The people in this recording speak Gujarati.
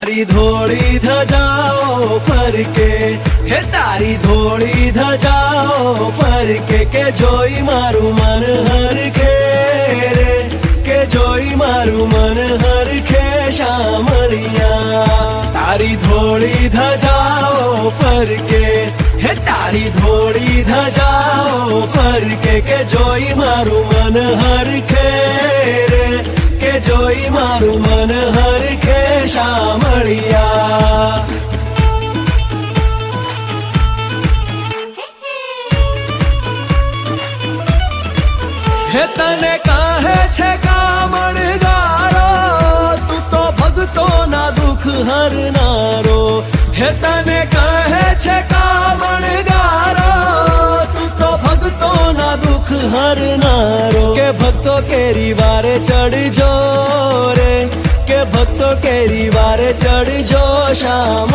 તારી ધોળી ધજાઓ ફરકે હે તારી ધોળી ધજાઓ ફરકે કે જોઈ મારું મન હરખે રે કે જોઈ મારું મન હરખે શામળિયા તારી ધોળી ધજાઓ ફરકે હે તારી ધોળી ધજાઓ ફરકે કે જોઈ મારું મન હરખે રે કે જોઈ મારું મન હરખે શામળિયા હે તને કહે છે કામણગારો તું તો ભક્તોના દુઃખ હરનારો હે તને કહે છે કામણગારો તું તો ભક્તોના દુઃખ હરનારો કે ભક્તો કેરી વારે ચડજો રે કે ભક્તો કેરી વારે ચડજો શામ